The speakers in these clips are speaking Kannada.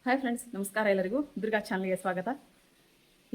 ಹಾಯ್ ಫ್ರೆಂಡ್ಸ್, ನಮಸ್ಕಾರ. ಎಲ್ಲರಿಗೂ ದುರ್ಗಾ ಚಾನಲ್ಗೆ ಸ್ವಾಗತ.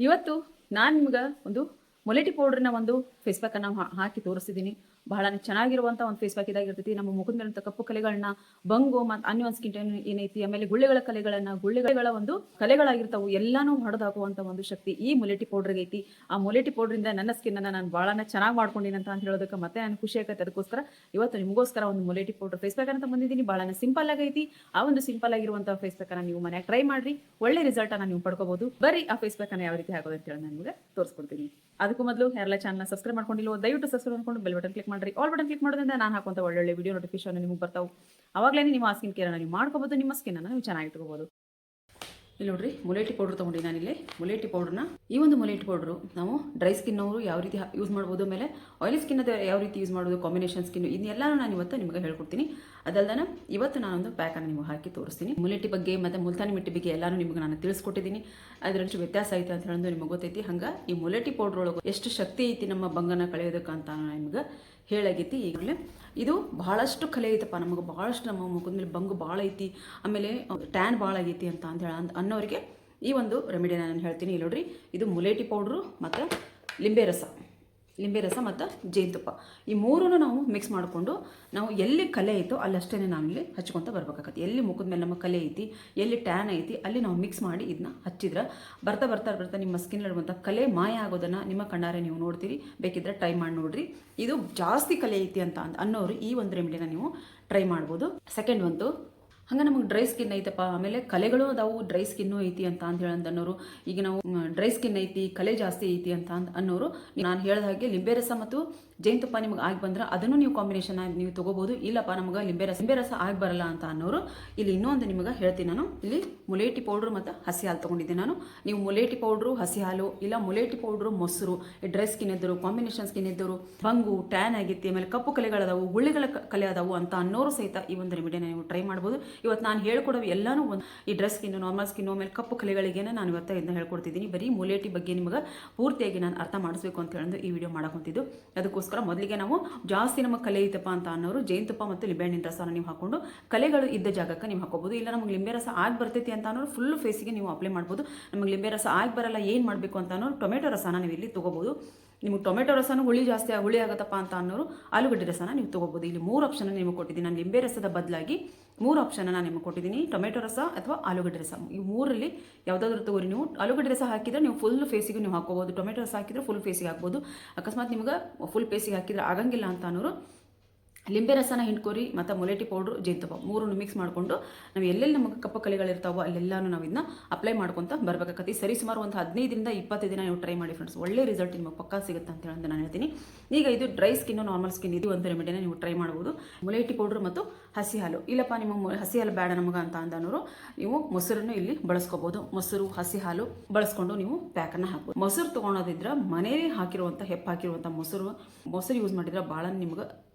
ಇವತ್ತು ನಾನು ನಿಮ್ಗೆ ಒಂದು ಮೊಲೆಟಿ ಪೌಡ್ರಿನ ಒಂದು ಫೇಸ್ ಪ್ಯಾಕನ್ನು ಹಾಕಿ ತೋರಿಸ್ತಿದ್ದೀನಿ. ಬಹಳ ಚೆನ್ನಾಗಿರುವಂಥ ಒಂದು ಫೇಸ್ ಪ್ಯಾಕ್ ಇದಾಗಿರ್ತೈತಿ. ನಮ್ಮ ಮುಖದ ಮೇಲಿರುವಂಥ ಕಪ್ಪು ಕಲೆಗಳನ್ನ, ಬಂಗು ಮತ್ತು ಅನ್ವಾನ್ ಸ್ಕಿನ್ ಟೈನ್ ಏನೈತಿ, ಆಮೇಲೆ ಗುಳ್ಳೆಗಳ ಕಲೆಗಳನ್ನ, ಗುಳ್ಳೆಗಳ ಒಂದು ಕಲೆಗಳಾಗಿರ್ತಾವೆ ಎಲ್ಲಾನು ಹೊಡೆದಾಕುವಂಥ ಒಂದು ಶಕ್ತಿ ಈ ಮೊಲೆಟಿ ಪೌಡ್ರಿಗೆ ಐತಿ. ಆ ಮೊಲೆಟಿ ಪೌಡ್ರಿಂದ ನನ್ನ ಸ್ಕಿನ್ನ ನಾನು ಭಾಳ ಚೆನ್ನಾಗಿ ಮಾಡ್ಕೊಂಡಿನಿ ಅಂತ ಹೇಳೋದಕ್ಕೆ ಮತ್ತೆ ನಾನು ಖುಷಿ ಆಗತ್ತೆ. ಅದಕ್ಕೋಸ್ಕರ ಇವತ್ತು ನಿಮಗೋಸ್ಕರ ಒಂದು ಮೊಲೆಟಿ ಪೌಡರ್ ಫೇಸ್ ಪ್ಯಾಕ್ ಅಂತ ಬಂದಿದ್ದೀನಿ. ಭಾಳ ಸಿಂಪಲ್ ಆಗೈತಿ. ಆ ಒಂದು ಸಿಂಪಲ್ ಆಗಿರುವಂಥ ಫೇಸ್ ಪ್ಯಾಕ್ ನೀವು ಮನೆಯಾಗ ಟ್ರೈ ಮಾಡ್ರಿ, ಒಳ್ಳೆ ರಿಸಲ್ಟ್ ಅನ್ನ ನೀವು ಪಡ್ಕೋಬಹುದು. ಬರೀ ಆ ಫೇಸ್ ಪ್ಯಾಕ್ ಅನ್ನ ಯಾವ ರೀತಿ ಹಾಕೋದು ಅಂತ ಹೇಳಿ ನಾನು ನಿಮಗೆ ತೋರಿಸ್ಕೊಡ್ತೀನಿ. ಅದಕ್ಕೂ ಮೊದಲು ಯಾರೆಲ್ಲ ಚಾನಲ್ ಸಬ್ಸ್ಕ್ರೈಬ್ ಮಾಡ್ಕೊಂಡಿಲ್ಲ ದಯವಿಟ್ಟು ಸಬ್ಸ್ಕ್ರೈಬ್ ಮಾಡ್ಕೊಂಡು ಬೆಲ್ ಬಟನ್ ಕ್ಲಿಕ್ ಮಾಡ್ರಿ. ಆಲ್ ಬಟನ್ ಕ್ಲಿಕ್ ಮಾಡೋದ್ರಿಂದ ನಾನು ಹಾಕುವಂತ ಒಳ್ಳೊಳ್ಳೆ ವಿಡಿಯೋ ನೋಟಿಫಿಕೇಶನ್ ನಿಮಗೆ ಬರ್ತಾವೆ. ಅವಾಗಲೇ ನಿಮ್ಮ ಸ್ಕಿನ್ ಕೇರ್ ನೀವು ಮಾಡ್ಕೋಬಹುದು, ನಿಮ್ಮ ಸ್ಕಿನ್ ಅನ್ನು ನೀವು ಚೆನ್ನಾಗಿ ಇಟ್ಕೋಬಹುದು. ಇಲ್ಲಿ ನೋಡ್ರಿ, ಮೊಲೆಟಿ ಪೌಡರ್ ತೊಗೊಂಡು ನಾನಿಲ್ಲಿ ಮೊಲೆಟಿ ಪೌಡ್ರನ್ನ ಈ ಒಂದು ಮೊಲೆಟಿ ಪೌಡ್ರು ನಾವು ಡ್ರೈ ಸ್ಕಿನ್ ಅವರು ಯಾವ ರೀತಿ ಯೂಸ್ ಮಾಡ್ಬೋದು, ಆಮೇಲೆ ಆಯಿಲಿ ಸ್ಕಿನ್ ಯಾವ ರೀತಿ ಯೂಸ್ ಮಾಡೋದು, ಕಾಂಬಿನೇಷನ್ ಸ್ಕಿನ್ ಇದನ್ನೆಲ್ಲನೂ ನಾನು ಇವತ್ತು ನಿಮಗೆ ಹೇಳ್ಕೊಡ್ತೀನಿ. ಅದಲ್ಲದೆ ಇವತ್ತು ನಾನೊಂದು ಪ್ಯಾಕನ್ನು ನಿಮಗೆ ಹಾಕಿ ತೋರಿಸ್ತೀನಿ. ಮೊಲೆಟಿ ಬಗ್ಗೆ ಮತ್ತು ಮುಲ್ತಾನಿ ಮಿಟ್ಟಿ ಬಗ್ಗೆ ಎಲ್ಲಾನು ನಿಮಗೆ ನಾನು ತಿಳಿಸ್ಕೊಟ್ಟಿದ್ದೀನಿ. ಅದರಲ್ಲಿ ವ್ಯತ್ಯಾಸ ಐತೆ ಅಂತ ಹೇಳೋದು ನಿಮಗೆ ಗೊತ್ತೈತಿ. ಹಂಗೆ ಈ ಮೊಲೆಟಿ ಪೌಡ್ರ್ ಒಳಗೆ ಎಷ್ಟು ಶಕ್ತಿ ಐತಿ ನಮ್ಮ ಬಂಗನ ಕಳೆಯೋದಕ್ಕೆ ಅಂತ ನಾನು ನಿಮ್ಗೆ ಹೇಳಾಗೈತಿ. ಈಗಲೇ ಇದು ಬಹಳಷ್ಟು ಕಲೆ ಐತಪ್ಪ, ನಮಗೆ ಬಹಳಷ್ಟು ನಮ್ಮ ಮುಖದ ಮೇಲೆ ಬಂಗು ಭಾಳ ಐತಿ, ಆಮೇಲೆ ಟ್ಯಾನ್ ಭಾಳ ಆಗೈತಿ ಅಂತ ಅನ್ನೋರಿಗೆ ಈ ಒಂದು ರೆಮಿಡಿ ನಾನು ಹೇಳ್ತೀನಿ. ಇಲ್ಲಿ ನೋಡ್ರಿ, ಇದು ಮೊಲೆಟಿ ಪೌಡ್ರು ಮತ್ತು ಲಿಂಬೆ ರಸ ಮತ್ತು ಜೇನುತುಪ್ಪ ಈ ಮೂರನ್ನು ನಾವು ಮಿಕ್ಸ್ ಮಾಡಿಕೊಂಡು ನಾವು ಎಲ್ಲಿ ಕಲೆ ಐತೋ ಅಲ್ಲಷ್ಟೇ ನಾವಿಲ್ಲಿ ಹಚ್ಕೊತ ಬರ್ಬೇಕಾಗತ್ತೆ. ಎಲ್ಲಿ ಮುಖದ ಮೇಲೆ ನಮ್ಮ ಕಲೆ ಐತಿ, ಎಲ್ಲಿ ಟ್ಯಾನ್ ಐತಿ ಅಲ್ಲಿ ನಾವು ಮಿಕ್ಸ್ ಮಾಡಿ ಇದನ್ನ ಹಚ್ಚಿದ್ರೆ ಬರ್ತಾ ನಿಮ್ಮ ಸ್ಕಿನ್ ಇರುವಂಥ ಕಲೆ ಮಾಯ ಆಗೋದನ್ನು ನಿಮ್ಮ ಕಣ್ಣಾರೆ ನೀವು ನೋಡ್ತೀರಿ. ಬೇಕಿದ್ರೆ ಟ್ರೈ ಮಾಡಿ ನೋಡ್ರಿ. ಇದು ಜಾಸ್ತಿ ಕಲೆ ಐತಿ ಅಂತ ಅನ್ನೋರು ಈ ಒಂದು ರೆಮಿಡಿನ ನೀವು ಟ್ರೈ ಮಾಡ್ಬೋದು. ಸೆಕೆಂಡ್ ಒಂದು, ಹಂಗೆ ನಮಗೆ ಡ್ರೈ ಸ್ಕಿನ್ ಐತಪ್ಪ, ಆಮೇಲೆ ಕಲೆಗಳು ಅದಾವು, ಡ್ರೈ ಸ್ಕಿನ್ನು ಐತಿ ಅಂತ ಅನ್ನೋರು, ಈಗ ನಾವು ಡ್ರೈ ಸ್ಕಿನ್ ಐತಿ, ಕಲೆ ಜಾಸ್ತಿ ಐತಿ ಅಂತ ಅನ್ನೋರು, ನಾನು ಹೇಳಿದ ಹಾಗೆ ಲಿಂಬೆ ರಸ ಮತ್ತು ಜೇನುತುಪ್ಪ ನಿಮ್ಗೆ ಆಗಿ ಬಂದ್ರೆ ಅದನ್ನು ನೀವು ಕಾಂಬಿನೇಷನ್ ನೀವು ತಗೋಬಹುದು. ಇಲ್ಲಪ್ಪ ನಮಗೆ ಲಿಂಬೆ ರಸ ಆಗಿ ಬರಲ್ಲ ಅಂತ ಅನ್ನೋರು, ಇಲ್ಲಿ ಇನ್ನೊಂದು ನಿಮಗೆ ಹೇಳ್ತೀನಿ. ನಾನು ಇಲ್ಲಿ ಮೊಲೆಟಿ ಪೌಡ್ರು ಮತ್ತು ಹಸಿ ಹಾಲು ತೊಗೊಂಡಿದ್ದೀನಿ. ನಾನು ನೀವು ಮೊಲೆಟಿ ಪೌಡ್ರು, ಹಸಿ ಹಾಲು, ಇಲ್ಲ ಮೊಲೆಟಿ ಪೌಡ್ರು, ಮೊಸರು, ಡ್ರೈ ಸ್ಕಿನ್ ಇದ್ದರು, ಕಾಂಬಿನೇಷನ್ ಸ್ಕಿನ್ ಇದ್ದರು, ಬಂಗು ಟ್ಯಾನ್ ಆಗೈತಿ, ಆಮೇಲೆ ಕಪ್ಪು ಕಲೆಗಳದಾವು, ಗುಳ್ಳೆಗಳ ಕಲೆ ಅದಾವು ಅಂತ ಅನ್ನೋರು ಸಹಿತ ಈ ಒಂದು ರೆಮಿಡಿನ ನೀವು ಟ್ರೈ ಮಾಡ್ಬೋದು. ಇವತ್ತು ನಾನು ಹೇಳ್ಕೊಡೋದು ಎಲ್ಲಾನು ಒಂದು ಈ ಡ್ರೈ ಸ್ಕಿನ್ನು, ನಾರ್ಮಲ್ ಸ್ಕಿನ್ನು, ಆಮೇಲೆ ಕಪ್ಪು ಕಲೆಗಳಿಗೆ ನಾನು ಇವತ್ತು ಇದನ್ನ ಹೇಳ್ಕೊಡ್ತಿದ್ದೀನಿ. ಬರೀ ಮೊಲೆಟಿ ಬಗ್ಗೆ ನಿಮಗೆ ಪೂರ್ತಿಯಾಗಿ ನಾನು ಅರ್ಥ ಮಾಡಿಸ್ಬೇಕು ಅಂತ ಹೇಳೋದು ಈ ವಿಡಿಯೋ ಮಾಡಕೊಂತಿದ್ದು. ಅದಕ್ಕೋಸ್ಕರ ಮೊದಲಿಗೆ ನಾವು ಜಾಸ್ತಿ ನಮಗೆ ಕಲೆ ಐತಪ್ಪ ಅಂತ ಅನ್ನೋರು ಜೇನುತುಪ್ಪ ಮತ್ತು ಲಿಂಬೆಹಣ್ಣಿನ ರಸನ ನೀವು ಹಾಕೊಂಡು ಕಲೆಗಳು ಇದ್ದ ಜಾಗಕ್ಕೆ ನೀವು ಹಾಕೋಬಹುದು. ಇಲ್ಲ ನಮಗೆ ಲಿಂಬೆ ರಸ ಆಗಿ ಬರ್ತೈತಿ ಅಂತ ಅನ್ನೋರು ಫುಲ್ ಫೇಸಿಗೆ ನೀವು ಅಪ್ಲೈ ಮಾಡ್ಬೋದು. ನಮಗೆ ಲಿಂಬೆ ರಸ ಆಗಿ ಬರಲ್ಲ, ಏನು ಮಾಡಬೇಕು ಅಂತ ಅನ್ನೋರು ಟೊಮೆಟೊ ರಸನ ನೀವು ಇಲ್ಲಿ ತೊಗೋಬೋದು. ನಿಮಗೆ ಟೊಮೆಟೊ ರಸನೂ ಹುಳಿ ಆಗುತ್ತಪ್ಪ ಅಂತ ಅನ್ನೋರು ಆಲೂಗಡ್ಡೆ ರಸನ ನೀವು ತೊಗೋಬೋದು. ಇಲ್ಲಿ 3 ಆಪ್ಷನ್ ನಿಮಗೆ ಕೊಟ್ಟಿದ್ದೀನಿ. ನಾನು ಲಿಂಬೆ ರಸದ ಬದಲಾಗಿ 3 ಆಪ್ಷನ್ ನಾನು ನಿಮಗೆ ಕೊಟ್ಟಿದ್ದೀನಿ. ಟೊಮೆಟೊ ರಸ ಅಥವಾ ಆಲೂಗಡ್ಡೆ ರಸ, ಈ 3ರಲ್ಲಿ ಯಾವುದಾದ್ರೂ ತಗೋರಿ. ನೀವು ಆಲೂಗಡ್ಡೆ ರಸ ಹಾಕಿದ್ರೆ ನೀವು ಫುಲ್ ಫೇಸಿಗೆ ನೀವು ಹಾಕೋಬೋದು, ಟೊಮೆಟೊ ರಸ ಹಾಕಿದ್ರೆ ಫುಲ್ ಫೇಸಿಗೆ ಹಾಕ್ಬೋದು. ಅಕಸ್ಮಾತ್ ನಿಮ್ಗೆ ಫುಲ್ ಫೇಸಿಗೆ ಹಾಕಿದ್ರೆ ಆಗಂಗಿಲ್ಲ ಅಂತ ಅನ್ನೋರು ಲಿಂಬೆ ರಸನ ಹಿಂಡ್ಕೋರಿ ಮತ್ತು ಮೊಲೆಟಿ ಪೌಡ್ರು, ಜೇನುತುಪ್ಪ 3 ಮಿಕ್ಸ್ ಮಾಡಿಕೊಂಡು ನಾವು ಎಲ್ಲೆಲ್ಲಿ ನಮಗೆ ಕಪ್ಪು ಕಲೆಗಳಿರ್ತಾವೋ ಅಲ್ಲೆಲ್ಲನೂ ನಾವು ಇದನ್ನ ಅಪ್ಲೈ ಮಾಡ್ಕೊತ ಬರಬೇಕಾಗತ್ತೆ. ಸರಿ ಸುಮಾರು ಒಂದು 15ರಿಂದ 20 ದಿನ ನೀವು ಟ್ರೈ ಮಾಡಿ ಫ್ರೆಂಡ್ಸ್, ಒಳ್ಳೆ ರಿಸಲ್ಟ್ ನಿಮಗೆ ಪಕ್ಕಾ ಸಿಗುತ್ತೆ ಅಂತ ಹೇಳಿ ನಾನು ಹೇಳ್ತೀನಿ. ಈಗ ಇದು ಡ್ರೈ ಸ್ಕಿನ್ನು, ನಾರ್ಮಲ್ ಸ್ಕಿನ್, ಇದು ಒಂದು ರೆಮಿಡಿನ ನೀವು ಟ್ರೈ ಮಾಡ್ಬೋದು. ಮೊಲೆಟಿ ಪೌಡ್ರು ಮತ್ತು ಹಸಿ ಹಾಲು. ಇಲ್ಲಪ್ಪ ನಿಮ್ಮ ಹಸಿ ಹಾಲು ಬೇಡ ನಮಗೆ ಅಂತ ಅನ್ನೋರು ನೀವು ಮೊಸರನ್ನು ಇಲ್ಲಿ ಬಳಸ್ಕೋಬೋದು. ಮೊಸರು, ಹಸಿ ಹಾಲು ಬಳಸ್ಕೊಂಡು ನೀವು ಪ್ಯಾಕನ್ನು ಹಾಕ್ಬೋದು. ಮೊಸರು ತೊಗೊಳೋದಿದ್ರೆ ಮನೇಲಿ ಹಾಕಿರುವಂಥ ಹಾಕಿರುವಂಥ ಮೊಸರು ಯೂಸ್ ಮಾಡಿದ್ರೆ ಭಾಳ ನಿಮ್ಗೆ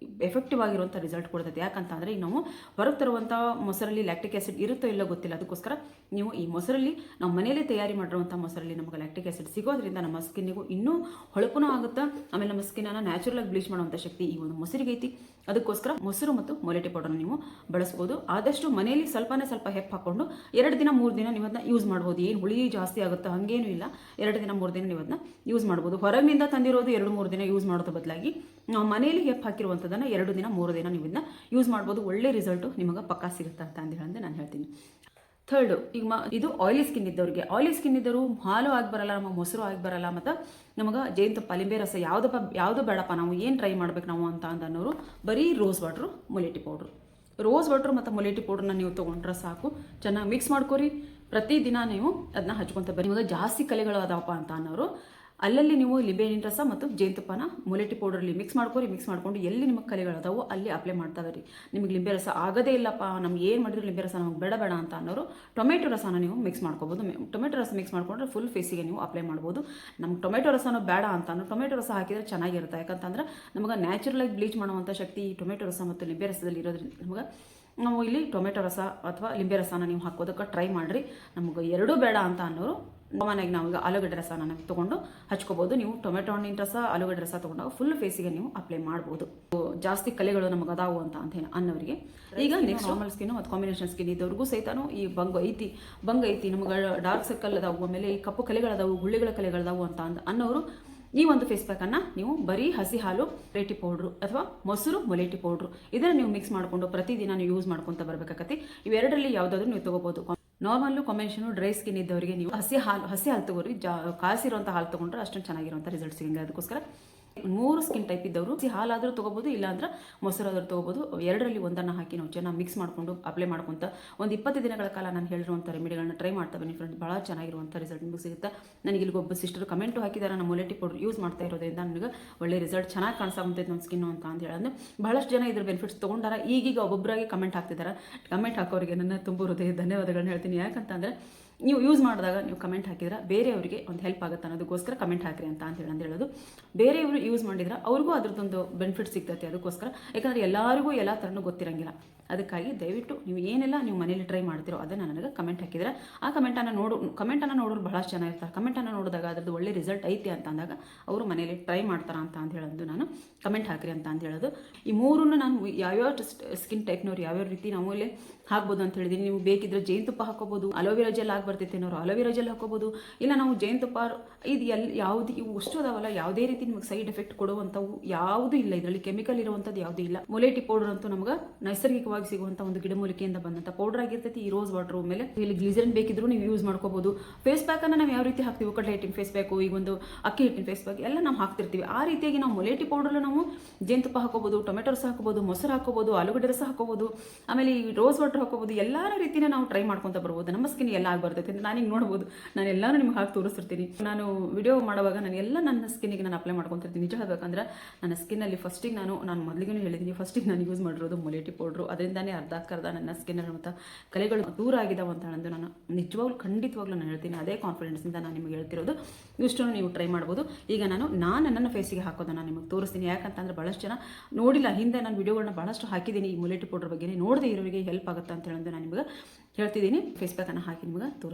ಎಫೆಕ್ಟಿವ್ ಆಗಿರುವಂಥ ರಿಸಲ್ಟ್ ಕೊಡ್ತೈತೆ. ಯಾಕಂತಂದರೆ ಈಗ ನಾವು ಹೊರಗೆ ತರುವಂಥ ಮೊಸರಲ್ಲಿ ಲ್ಯಾಕ್ಟಿಕ್ ಆ್ಯಸಿಡ್ ಇರುತ್ತೋ ಇಲ್ಲೋ ಗೊತ್ತಿಲ್ಲ. ಅದಕ್ಕೋಸ್ಕರ ನೀವು ಈ ಮೊಸರಲ್ಲಿ ನಾವು ಮನೆಯಲ್ಲೇ ತಯಾರಿ ಮಾಡಿರುವಂಥ ಮೊಸರಲ್ಲಿ ನಮಗೆ ಲ್ಯಾಕ್ಟಿಕ್ ಆ್ಯಸಿಡ್ ಸಿಗೋದ್ರಿಂದ ನಮ್ಮ ಸ್ಕಿನ್ನಿಗೂ ಇನ್ನೂ ಹೊಳಪುನೂ ಆಗುತ್ತೆ, ಆಮೇಲೆ ನಮ್ಮ ಸ್ಕಿನ್ನನ್ನು ನ್ಯಾಚುರಲ್ ಆಗಿ ಬ್ಲೀಚ್ ಮಾಡುವಂಥ ಶಕ್ತಿ ಈ ಒಂದು ಮೊಸರಿಗೆ ಐತಿ. ಅದಕ್ಕೋಸ್ಕರ ಮೊಸರು ಮತ್ತು ಮೊಲೆಟಿ ಪೌಡರ್ನ ನೀವು ಬಳಸ್ಬೋದು. ಆದಷ್ಟು ಮನೆಯಲ್ಲಿ ಸ್ವಲ್ಪ ಹಾಕೊಂಡು 2 ದಿನ 3 ದಿನ ನೀವು ಅದನ್ನ ಯೂಸ್ ಮಾಡ್ಬೋದು. ಏನು ಹುಳಿ ಜಾಸ್ತಿ ಆಗುತ್ತೋ ಹಂಗೇನೂ ಇಲ್ಲ, 2 ದಿನ 3 ದಿನ ನೀವು ಅದನ್ನ ಯೂಸ್ ಮಾಡ್ಬೋದು. ಹೊರಗಿನಿಂದ ತಂದಿರೋದು 2-3 ದಿನ ಯೂಸ್ ಮಾಡೋದ್ರ ಬದಲಾಗಿ ನಾವು ಮನೆಯಲ್ಲಿ ಹಾಕಿರುವಂಥದ್ದನ್ನು 2 ದಿನ 3 ದಿನ ನೀವು ಇದನ್ನ ಯೂಸ್ ಮಾಡ್ಬೋದು. ಒಳ್ಳೆ ರಿಸಲ್ಟು ನಿಮಗೆ ಪಕ್ಕಾ ಸಿಗುತ್ತೆ ಅಂತ ಹೇಳಿ ನಾನು ಹೇಳ್ತೀನಿ. ಥರ್ಡು, ಈಗ ಇದು ಆಯಿಲಿ ಸ್ಕಿನ್ ಇದ್ದವ್ರಿಗೆ, ಆಯಿಲಿ ಸ್ಕಿನ್ ಇದ್ದವರು ಹಾಲು ಆಗಿ ಬರಲ್ಲ, ನಮಗೆ ಮೊಸರು ಆಗಿ ಬರಲ್ಲ, ಮತ್ತು ನಮಗೆ ಜೇನುತುಪ್ಪ, ಲಿಂಬೆ ರಸ ಯಾವುದು ಬೇಡಪ್ಪ, ನಾವು ಏನು ಟ್ರೈ ಮಾಡ್ಬೇಕು ನಾವು ಅಂತ ಅನ್ನೋರು ಬರೀ ರೋಸ್ ವಾಟ್ರು, ಮೊಲೆಟಿ ಪೌಡ್ರು, ರೋಸ್ ವಾಟ್ರು ಮತ್ತು ಮೊಲೆಟಿ ಪೌಡ್ರನ್ನ ನೀವು ತೊಗೊಂಡ್ರೆ ಸಾಕು. ಚೆನ್ನಾಗಿ ಮಿಕ್ಸ್ ಮಾಡ್ಕೊರಿ. ಪ್ರತಿದಿನ ನೀವು ಅದನ್ನ ಹಚ್ಕೊತ ಬರೀ. ನಿಮಗೆ ಜಾಸ್ತಿ ಕಲೆಗಳು ಅದಾವಪ್ಪ ಅಂತ ಅನ್ನೋರು ಅಲ್ಲಲ್ಲಿ ನೀವು ಲಿಂಬೆಹಣ್ಣಿನ ರಸ ಮತ್ತು ಜೇನುತುಪ್ಪನ ಮೊಲೆಟಿ ಪೌಡ್ರಲ್ಲಿ ಮಿಕ್ಸ್ ಮಾಡ್ಕೊಂಡು ಎಲ್ಲಿ ನಿಮಗೆ ಕಲೆಗಳದಾವೋ ಅಲ್ಲಿ ಅಪ್ಲೈ ಮಾಡ್ತಾ ಇರಿ. ನಿಮಗೆ ಲಿಂಬೆ ರಸ ಆಗೋದೇ ಇಲ್ಲಪ್ಪ, ನಮ್ಗೆ ಏನು ಮಾಡಿದ್ರು ಲಿಂಬೆ ರಸ ನಮಗೆ ಬೇಡ ಅಂತ ಅನ್ನೋರು ಟೊಮೆಟೊ ರಸನ ನೀವು ಮಿಕ್ಸ್ ಮಾಡ್ಕೋಬೋದು. ಟೊಮೆಟೊ ರಸ ಮಿಕ್ಸ್ ಮಾಡ್ಕೊಂಡ್ರೆ ಫುಲ್ ಫೇಸಿಗೆ ನೀವು ಅಪ್ಲೈ ಮಾಡ್ಬೋದು. ನಮ್ಗೆ ಟೊಮೆಟೊ ರಸನೂ ಬೇಡ ಅಂತ ಅನ್ನೋ ಟೊಮೆಟೊ ರಸ ಹಾಕಿದರೆ ಚೆನ್ನಾಗಿರುತ್ತೆ. ಯಾಕಂತಂದ್ರೆ ನಮಗೆ ನ್ಯಾಚುರಲಾಗಿ ಬ್ಲೀಚ್ ಮಾಡುವಂಥ ಶಕ್ತಿ ಈ ಟೊಮೆಟೊ ರಸ ಮತ್ತು ಲಿಂಬೆ ರಸದಲ್ಲಿ ಇರೋದ್ರಿಂದ ನಮಗೆ ನಾವು ಇಲ್ಲಿ ಟೊಮೆಟೊ ರಸ ಅಥವಾ ಲಿಂಬೆ ರಸನ ನೀವು ಹಾಕೋದಕ್ಕೆ ಟ್ರೈ ಮಾಡಿರಿ. ನಮಗೆ ಎರಡೂ ಬೇಡ ಅಂತ ಅನ್ನೋರು ಕಾಮನ್ ಆಗಿ ನಾವು ಈಗ ಆಲೂಗಡ್ಡೆ ರಸ ನಾನು ತೊಗೊಂಡು ಹಚ್ಕೋಬಹುದು. ನೀವು ಟೊಮೆಟೊ ಹಣ್ಣಿನ ರಸ ಆಲೂಗಡ್ಡೆ ರಸ ತೊಗೊಂಡಾಗ ಫುಲ್ ಫೇಸಿಗೆ ನೀವು ಅಪ್ಲೈ ಮಾಡ್ಬೋದು. ಜಾಸ್ತಿ ಕಲೆಗಳು ನಮಗೆ ಅದಾವು ಅಂತ ಅನ್ನೋರಿಗೆ ಈಗ ನೆಕ್ಸ್ಟ್ ನಾರ್ಮಲ್ ಸ್ಕಿನ್ ಮತ್ತು ಕಾಂಬಿನೇಷನ್ ಸ್ಕಿನ್ ಇದ್ದವ್ರಿಗೂ ಸಹಿತಾನು ಈ ಬಂಗ್ ಐತಿ ನಮಗೆ ಡಾರ್ಕ್ ಸರ್ಕಲ್ ಅದಾವು, ಆಮೇಲೆ ಈ ಕಪ್ಪು ಕಲೆಗಳದಾವು, ಗುಳ್ಳಿಗಳ ಕಲೆಗಳದಾವು ಅಂತ ಅನ್ನೋರು ಈ ಒಂದು ಫೇಸ್ ಪ್ಯಾಕನ್ನು ನೀವು ಬರೀ ಹಸಿ ಹಾಲು ಮೊಲೆಟಿ ಪೌಡ್ರು ಅಥವಾ ಮೊಸರು ಮೊಲೆಟಿ ಪೌಡ್ರು ಇದನ್ನು ನೀವು ಮಿಕ್ಸ್ ಮಾಡಿಕೊಂಡು ಪ್ರತಿದಿನ ನೀವು ಯೂಸ್ ಮಾಡ್ಕೊತ ಬರಬೇಕಾಗತ್ತೆ. ಇವೆರಡರಲ್ಲಿ ಯಾವುದಾದ್ರೂ ನೀವು ತೊಗೋಬೋದು. ನಾರ್ಮಲ್ಲು ಕಾಂಬಿನೇಷನು ಡ್ರೈ ಸ್ಕಿನ್ ಇದ್ದವರಿಗೆ ನೀವು ಹಸಿ ಹಾಲು ತಗೋರಿ, ಕಾಸಿರುವಂಥ ಹಾಲು ತೊಗೊಂಡ್ರೆ ಅಷ್ಟೊಂದು ಚೆನ್ನಾಗಿರುವಂಥ ರಿಸಲ್ಟ್ ಸಿಗಂಗೆ. ಅದಕ್ಕೋಸ್ಕರ 3 ಸ್ಕಿನ್ ಟೈಪ್ ಇದ್ದವರು ಹಾಲಾದರೂ ತೊಗೋಬೋದು, ಇಲ್ಲಾಂದ್ರೆ ಮೊಸರಾದರೂ ತೊಗೋಬೋದು. ಎರಡರಲ್ಲಿ ಒಂದನ್ನು ಹಾಕಿ ನಾವು ಚೆನ್ನಾಗಿ ಮಿಕ್ಸ್ ಮಾಡಿಕೊಂಡು ಅಪ್ಲೈ ಮಾಡ್ಕೊತ ಒಂದು 20 ದಿನಗಳ ಕಾಲ ನಾನು ಹೇಳಿರುವಂಥ ರೆಮಿಡಿಗಳನ್ನ ಟ್ರೈ ಮಾಡ್ತಾ ಬನ್ನಿ ಫ್ರೆಂಡ್ಸ್. ಭಾಳ ಚೆನ್ನಾಗಿರುವಂಥ ರಿಸಲ್ಟ್ ನಿಮಗೆ ಸಿಗುತ್ತೆ. ನನಗೆ ಇಲ್ಲಿ ಒಬ್ಬ ಸಿಸ್ಟರ್ ಕಮೆಂಟು ಹಾಕಿದ್ದಾರೆ, ನಾನು ಮೊಲೆಟಿ ಪೌಡರ್ ಯೂಸ್ ಮಾಡ್ತಾ ಇರೋದ್ರಿಂದ ನನಗೆ ಒಳ್ಳೆ ರಿಸಲ್ಟ್ ಚೆನ್ನಾಗಿ ಕಾಣಿಸಾಗುತ್ತೈತೆ ನಮ್ಮ ಸ್ಕಿನ್ನು ಅಂತ ಹೇಳಂದ್ರೆ ಬಹಳಷ್ಟು ಜನ ಇದ್ರ ಬೆನಿಫಿಟ್ಸ್ ತೊಗೊಂಡಾರ. ಈಗೀಗ ಒಬ್ಬೊಬ್ಬರಾಗಿ ಕಮೆಂಟ್ ಹಾಕ್ತಿದ್ದಾರೆ. ಕಮೆಂಟ್ ಹಾಕೋರಿಗೆ ನನ್ನ ತುಂಬ ಹೃದಯ ಧನ್ಯವಾದಗಳನ್ನ ಹೇಳ್ತೀನಿ. ಯಾಕಂತಂದರೆ ನೀವು ಯೂಸ್ ಮಾಡಿದಾಗ ನೀವು ಕಮೆಂಟ್ ಹಾಕಿದ್ರೆ ಬೇರೆಯವರಿಗೆ ಒಂದು ಹೆಲ್ಪ್ ಆಗುತ್ತೆ ಅನ್ನೋದಕ್ಕೋಸ್ಕರ ಕಮೆಂಟ್ ಹಾಕಿರಿ ಅಂತ ಹೇಳೋದು. ಬೇರೆಯವರು ಯೂಸ್ ಮಾಡಿದ್ರೆ ಅವ್ರಿಗೂ ಅದ್ರದ್ದೊಂದು ಬೆನಿಫಿಟ್ ಸಿಗ್ತೈತೆ. ಅದಕ್ಕೋಸ್ಕರ ಯಾಕಂದರೆ ಎಲ್ಲರಿಗೂ ಎಲ್ಲ ಥರನೂ ಗೊತ್ತಿರಂಗಿಲ್ಲ. ಅದಕ್ಕಾಗಿ ದಯವಿಟ್ಟು ನೀವು ಏನೆಲ್ಲ ನೀವು ಮನೇಲಿ ಟ್ರೈ ಮಾಡ್ತಿರೋ ಅದನ್ನು ನನಗೆ ಕಮೆಂಟ್ ಹಾಕಿದ್ರೆ ಆ ಕಮೆಂಟನ್ನು ನೋಡೋರು ಬಹಳಷ್ಟು ಜನ ಇರ್ತಾರೆ. ಕಮೆಂಟನ್ನು ನೋಡಿದಾಗ ಅದ್ರದ್ದು ಒಳ್ಳೆ ರಿಸಲ್ಟ್ ಐತೆ ಅಂತ ಅಂದಾಗ ಅವರು ಮನೇಲಿ ಟ್ರೈ ಮಾಡ್ತಾರೆ ಅಂತ ಹೇಳೋದು ನಾನು ಕಮೆಂಟ್ ಹಾಕಿರಿ ಅಂತ ಹೇಳೋದು. ಈ ಮೂರನ್ನು ನಾನು ಯಾವ್ಯಾವ ಸ್ಕಿನ್ ಟೈಪ್ನವ್ರು ಯಾವ್ಯಾವ ರೀತಿ ನಾವು ಇಲ್ಲಿ ಹಾಕ್ಬೋದು ಅಂತ ಹೇಳಿದೀನಿ. ನೀವು ಬೇಕಿದ್ರೆ ಜೇನುತುಪ್ಪ ಹಾಕೋಬೋದು, ಅಲೋವೆರಾ ಜೆಲ್ ಬರ್ತೈತೆ ಅನ್ನೋರು ಅಲೋವೆರಾ ಜೆಲ್ ಹಾಕೋಬೋದು, ಇಲ್ಲ ನಾವು ಜೇನುತುಪ್ಪ ಇದು ಯಾವುದು ಇವು ಅಷ್ಟು ಅದಾವಲ್ಲ, ಯಾವುದೇ ರೀತಿ ನಿಮಗೆ ಸೈಡ್ ಎಫೆಕ್ಟ್ ಕೊಡುವಂಥವು ಯಾವುದೂ ಇಲ್ಲ. ಇದರಲ್ಲಿ ಕೆಮಿಕಲ್ ಇರುವಂಥದ್ದು ಯಾವುದೂ ಇಲ್ಲ. ಮೊಲೆಟಿ ಪೌಡರ್ ಅಂತೂ ನಮ್ಗೆ ನೈಸರ್ಗಿಕವಾಗಿ ಸಿಗುವಂಥ ಒಂದು ಗಿಡಮೂಲಿಕೆಯಿಂದ ಬಂದಂಥ ಪೌಡರ್ ಆಗಿರ್ತೈತಿ. ಈ ರೋಸ್ ವಾಟರ್ ಮೇಲೆ ಇಲ್ಲಿ ಗ್ಲಿಸರಿನ್ ಬೇಕಿದ್ರು ನೀವು ಯೂಸ್ ಮಾಡ್ಕೋಬಹುದು. ಫೇಸ್ ಪ್ಯಾಕನ್ನು ನಾವು ಯಾವ ರೀತಿ ಹಾಕ್ತೀವಿ, ಕಡಲೆ ಹಿಟ್ಟಿನ ಫೇಸ್ ಪ್ಯಾಕು, ಈಗ ಒಂದು ಅಕ್ಕಿ ಹಿಟ್ಟಿನ ಫೇಸ್ ಪ್ಯಾಕ್ ಎಲ್ಲ ನಾವು ಹಾಕ್ತಿರ್ತೀವಿ. ಆ ರೀತಿಯಾಗಿ ನಾವು ಮೊಲೆಟಿ ಪೌಡರ್ ನಾವು ಜೇನುತುಪ್ಪ ಹಾಕೋಬಹುದು, ಟೊಮೆಟೊ ರಸ ಹಾಕೋಬಹುದು, ಮೊಸರು ಹಾಕೋಬಹುದು, ಆಲೂಗಡ್ಡೆ ರಸ ಹಾಕೋಬಹುದು, ಆಮೇಲೆ ಈ ರೋಸ್ ವಾಟರ್ ಹಾಕೋಬಹುದು. ಎಲ್ಲಾನ ರೀತಿನ ನಾವು ಟ್ರೈ ಮಾಡ್ಕೊಂತ ಬರ್ಬೋದು. ನಮ್ಮ ಸ್ಕಿನ್ ಎಲ್ಲ ಬರ್ತೈತೆ ಅಂತ ನಾನೀಗ ನೋಡ್ಬೋದು. ನಾನು ಎಲ್ಲಾನು ನಿಮ್ಗೆ ಹಾಕಿ ತೋರಿಸ್ತಿರ್ತೀನಿ. ನಾನು ವಿಡಿಯೋ ಮಾಡುವಾಗ ನಾನು ಎಲ್ಲ ನನ್ನ ಸ್ಕಿನ್ನಿಗೆ ನಾನು ಅಪ್ಲೈ ಮಾಡ್ಕೊತಿರ್ತೀನಿ. ನಿಜ ಹೇಳ್ಬೇಕಂದ್ರೆ ನನ್ನ ಸ್ಕಿನ್ನಲ್ಲಿ ಫಸ್ಟಿಗೆ ನಾನು ಮೊದಲಿಗೂ ಹೇಳಿದ್ದೀನಿ, ಫಸ್ಟಿಗೆ ನಾನು ಯೂಸ್ ಮಾಡಿರೋದು ಮೊಲೆಟಿ ಪೌಡ್ರು. ಅದರಿಂದಾನೇ ಅರ್ಧ ನನ್ನ ಸ್ಕಿನ್ನಲ್ಲಿ ಮತ್ತು ಕಲೆಗಳು ದೂರ ಆಗಿದ್ದಾವೆ ಅಂತ ಹೇಳೋದು ನಾನು ನಿಜವಾಗ್ಲೂ ಖಂಡಿತವಾಗ್ಲೂ ನಾನು ಹೇಳ್ತೀನಿ. ಅದೇ ಕಾನ್ಫಿಡೆನ್ಸಿಂದ ನಾನು ನಿಮಗೆ ಹೇಳ್ತಿರೋದು. ಇಷ್ಟನ್ನು ನೀವು ಟ್ರೈ ಮಾಡ್ಬೋದು. ಈಗ ನಾನು ನನ್ನ ಫೇಸಿಗೆ ಹಾಕೋದನ್ನು ನಿಮಗೆ ತೋರಿಸ್ತೀನಿ. ಯಾಕಂತಂದ್ರೆ ಭಾಳಷ್ಟು ಜನ ನೋಡಿಲ್ಲ, ಹಿಂದೆ ನಾನು ವಿಡಿಯೋಗಳನ್ನ ಭಾಳಷ್ಟು ಹಾಕಿದ್ದೀನಿ ಈ ಮೊಲೆಟಿ ಪೌಡರ್ ಬಗ್ಗೆ. ನೋಡದೆ ಇರೋರಿಗೆ ಹೆಲ್ಪ್ ಆಗುತ್ತೆ ಅಂತ ಹೇಳೋದು ನಾನು ನಿಮಗೆ ಹೇಳ್ತಿದ್ದೀನಿ. ಫೇಸ್ ಪ್ಯಾಕನ್ನು ಹಾಕಿ ನಿಮಗೆ ತೋರಿಸ್ತೀನಿ.